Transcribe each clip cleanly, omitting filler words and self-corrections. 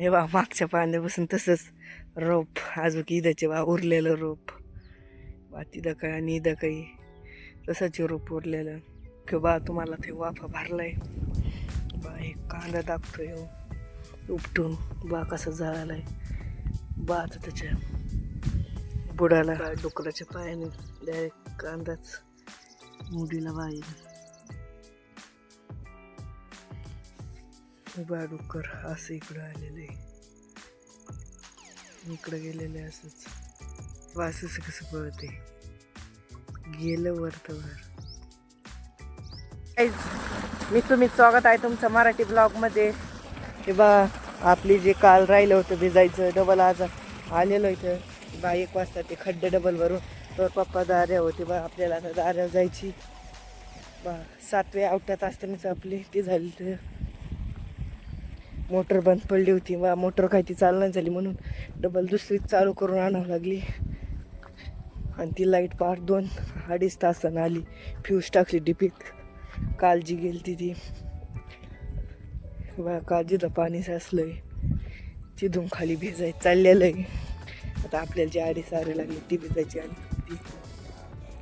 हे बा मागच्या पाण्यापासून तसंच रोप अजून इदाचे बा उरलेलं रोप बा तिथं काही आणि इथं काही तसंच रोप उरलेलं किंवा तुम्हाला ते वाफा भरलाय बा एक कांदा दाखतोय उपटून बा कसं जळालाय बा आता त्याच्या बुडाला डुकराच्या पायाने डायरेक्ट कांदाच मुडीला बाहेर बा डुक्कर असं इकडं आलेलं आहे इकडं गेलेलं असंच वासच कसं पळते गेलं वरतवर. मी तुम्ही स्वागत आहे तुमचं मराठी ब्लॉगमध्ये. हे बा आपली जे काल राहिलं होतं भिजायचं डबल आज आलेलो इथं बा 1 वाजता ते खड्डे डबल भरून तर पप्पा दाऱ्या होते बा आपल्याला आता दाऱ्या जायची बा 7व्या आवट्यात असतानाच आपली ती झाली तर मोटर बंद पडली होती बा मोटर काय ती चालणार झाली म्हणून डबल दुसरी चालू करून आणावं लागली आणि ती लाईट 2-2.5 तासानं आली. फ्यूज टाकली डिपीत काल जी गेली ती बा काल जिथं पाणी साचलंय तिथून खाली भिजायचं चाललेलं आहे. आता आपल्याला जी आडी सारे लागली ती भिजायची आणि ती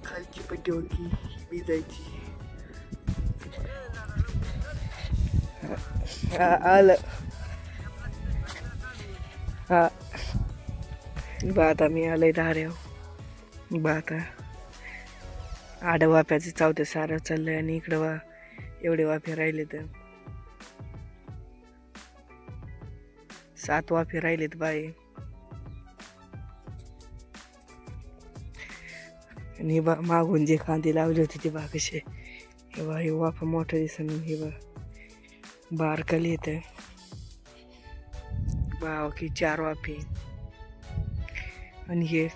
खालची पट्टी होती भिजायची. आलं हा बा आता मी आलंय धाऱ्याव बा आता आडं वाफ्याचं चावतं सारं चाललंय आणि इकडं वा एवढे वाफे राहिले तर 7 वाफे राहिलेत बाई आणि बा मागून जे कांदे लावले होते ते बा कसे हे बा हे वाफा मोठं दिसन हे बा बारकाली येतं बा की 4 वाफे आणि हे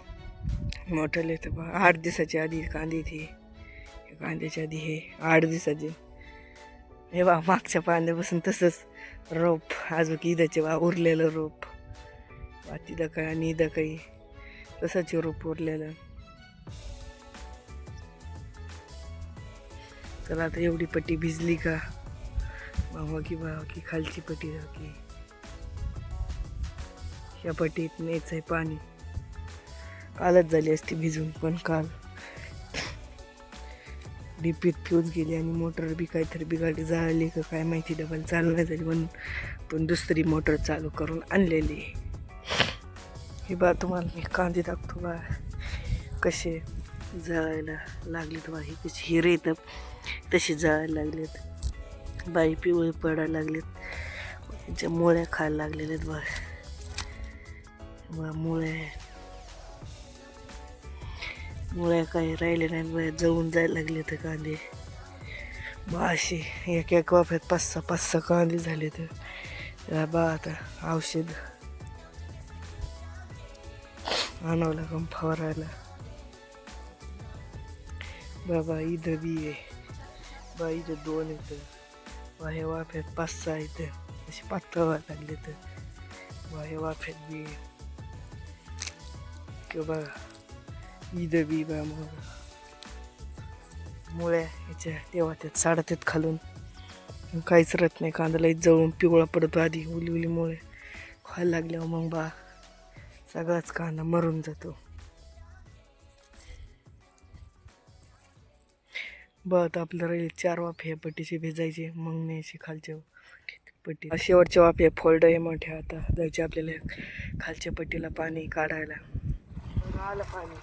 मोठं येतं बा 8 दिवसाच्या आधी कांदे ते कांद्याच्या आधी हे 8 दिवसाचे हे बा मागच्या पाण्यापासून तसंच रोप अजून इदाचे बा उरलेलं रोप बा तिथं काही आणि इथं काही तसंच रोप उरलेलं. चला आता एवढी पट्टी भिजली का बाबा की खालची पट्टी की ह्या पट्टीत नाहीच आहे पाणी कालच झाली असती भिजून पण काल डीपीत फ्यूज गेली आणि मोटर बी काहीतरी बिघाडी झाली का काय माहिती डबल चालू नाही झाली म्हणून पण दुसरी मोटर चालू करून आणलेली. ही बा तुम्हाला मी कांदे दाखतो बा कसे जळायला लागलेत बा ही कशी हिरे येतं तशी जळायला लागलेत बाई पिवळे पडायला लागलेत त्यांच्या मुळ्या खायला लागलेल्या आहेत बा मुळ्या काही राहिले नाहीत बा जळून जायला लागले तर कांदे बा असे एक वाफ्यात 5-6 कांदे झाले तर बा आता औषध आणावं लागून फवारायला बाबा इथं बी आहे बा इथं 2 येतं बा हे वाफ्यात 5-6 येतं असे पातळ व्हायला लागले तर बा हे वाफ्यात बी किंवा इथं बी बा मग मुळ्या ह्याच्या तेव्हा त्यात साडत्यात खालून काहीच राहत नाही कांद्याला जळून पिवळा पडतो आधी उली मुळे खायला लागल्यावर मग बा सगळाच कांदा मरून जातो. बघ आपलं राहील 4 वाफे पट्टीचे भेजायचे मग न्यायचे खालच्या पट्टी शेवटच्या वाफे फोल्ड आहे मोठ्या आता जायचे आपल्याला खालच्या पट्टीला पाणी काढायला आलं पाणी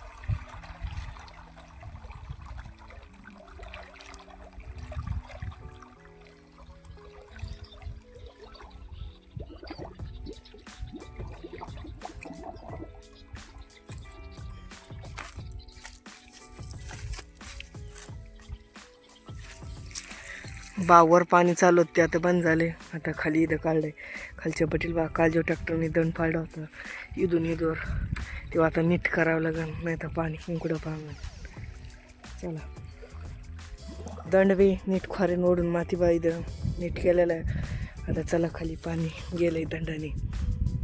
बावर पाणी चालू होते आता बंद झाले आता खाली इथं काढलंय खालच्या पट्टीला बा काल जो ट्रॅक्टरने दंड पाडला होता इथून तेव्हा आता नीट करावं लागेल नाही तर पाणी कुंकडं पाहून चला दंड बी नीट खोऱ्यानं ओढून माती बा इथं नीट केलेलं आहे. आता चला खाली पाणी गेलंय दंडाने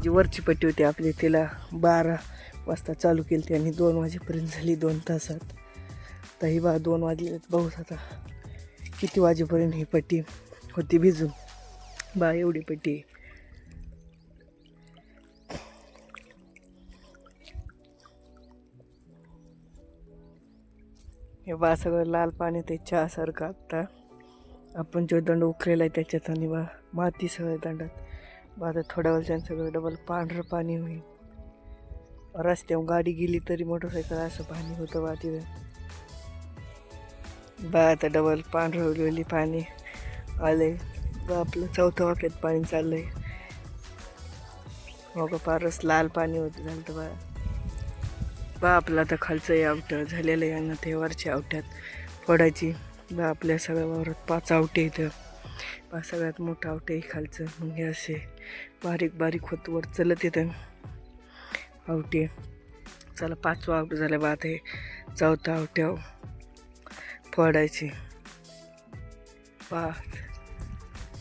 जी वरची पट्टी होती आपली तिला 12 वाजता चालू केली आणि 2 वाजेपर्यंत झाली 2 तासात. तर ही बा 2 वाजले पाऊस आता किती वाजेपर्यंत ही पट्टी होती भिजून बा एवढी पट्टी हे बा सगळं लाल पाणी ते चहासारखं आत्ता आपण जो दंड उकलेला आहे त्याच्यात आणि बा माती सगळं दंडात बा आता थोड्या वेळच्यानं सगळं डबल पांढरं पाणी होईल. रस्त्यावर गाडी गेली तरी मोटरसायकल असं पाणी होतं बा तिथं. बा आता डबल पांढरवलेली पाणी आले बा आपलं चौथ्या वाफ्यात पाणी चाललंय. हो का फारच लाल पाणी होतं झालं तर बा आपलं आता खालचं आवटं झालेलं आहे आणि ते वरच्या आवट्यात फोडायची बा आपल्या सगळ्या वावरात 5 आवटे इथं बा सगळ्यात मोठं आवटे आहे खालचं. मग हे असे बारीक बारीक होत वर चलत येतं आवटे. चला 5वा आवट झालं बा आता हे 4था आवट्यावर फोडायची बा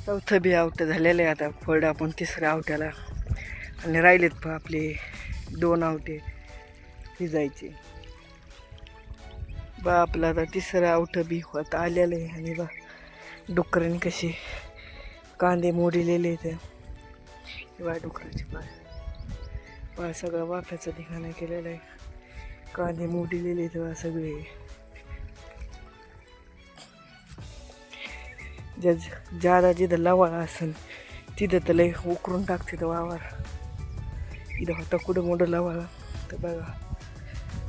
4थं बी आवटं झालेलं आहे. आता फोड आपण 3ऱ्या आवट्याला आणि राहिलेत पहा आपले 2 आवटे भिजायचे बा आपलं आता 3रं आवठं बी होत आलेलं आहे. आणि बा डुकरांनी कसे कांदे मोडलेले ते बा डुकराचे पाय बा सगळं वाफ्याचं ठिकाणं केलेलं आहे. कांदे मोडलेले तेव्हा सगळे ज्यादा जिथं लवाळा असेल तिथं तर लय उकरून टाकते तर वावर. इथं होता कुठं मोठं लवाळा तर बघा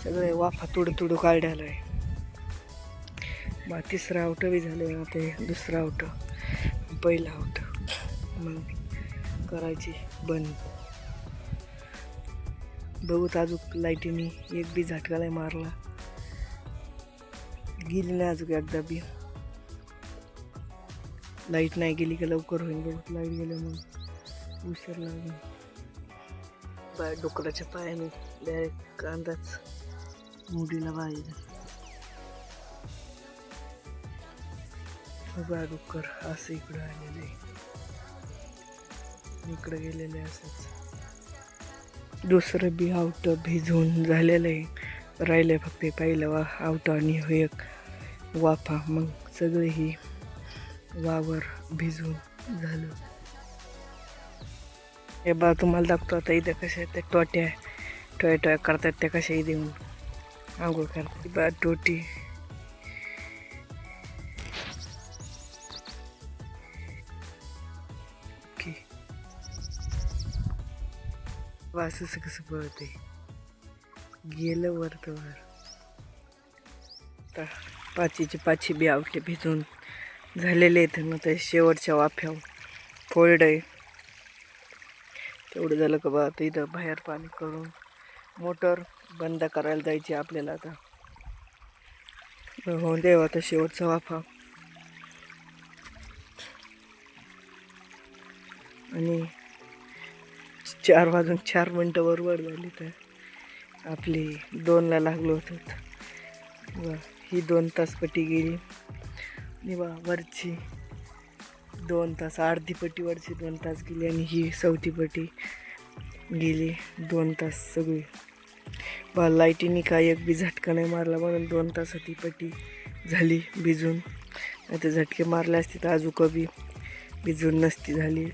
सगळे वाफा तुडू काढायला आहे बा. 3रं आवटं बी झालं आता हे 2रं आवटं 1लं आवटं मग करायची बंद. बघूत अजून लाईटीने एक बी झटका नाही मारला गेली नाही अजून एकदा बी. लाईट नाही गेली का लवकर होईल. बघूत लाईट गेल्या मग उशीर लागेल बा. डुकराच्या पायाने डायरेक्ट कांदाच मुडीला बाहेर बा. डुक्कर असं इकडं आलेलं आहे इकडं गेलेलं आहे असंच. 2रं बी आवटं भिजून झालेलं आहे. राहिलं फक्त पहिलं आवटं आणि हो एक वाफा मग सगळे ही वावर भिजून झालं. हे बा तुम्हाला दाखवतो आता इथं कशा त्या टोया करतात त्या कशाही देऊन आंघोळ करतात बा. टोटी वासूस कसं पळते गेलं वर तर वर. आता 5ची बी आवटे भिजून झालेले आहेत ना ते शेवटच्या वाफ्यावर फोल्ड आहे. तेवढं झालं का बा आता इथं बाहेर पाणी करून मोटर बंद करायला जायची आपल्याला आता. हो देव आता शेवटचा वाफा आणि 4 वाजून 4 मिनटं बरोबर झाली तर आपली 2ला लागलो होतं. ही 2 तास पट्टी गेली आणि बा वरची 2 तास अर्धी पट्टी वरची 2 तास गेली आणि ही 4थी पट्टी गेली 2 तास सगळी बा. लाईटीने काय एक बी झटका नाही मारला म्हणून 2 तासात ही पट्टी झाली भिजून. नाही तर झटके मारले असते तर अजून कधी भिजून नसती झाली.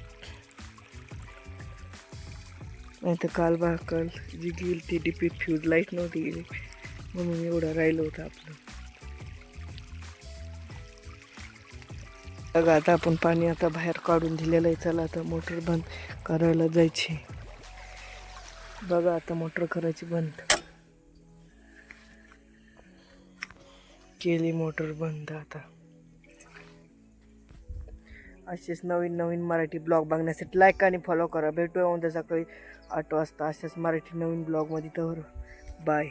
नाही तर काल जी गेली ती डीपी फ्यूज लाईट नव्हती गेली म्हणून एवढं राहिलं होतं आपलं. बघा आता आपण पाणी आता बाहेर काढून दिलेलं आहे. चला आता मोटर बंद करायला जायची. बघा आता मोटर करायची बंद केली मोटर बंद. आता असेच नवीन मराठी ब्लॉग बघण्यासाठी लाईक आणि फॉलो करा. भेटूया उद्या सकाळी 8 वाजता अशाच मराठी नवीन ब्लॉगमध्ये. तर बाय.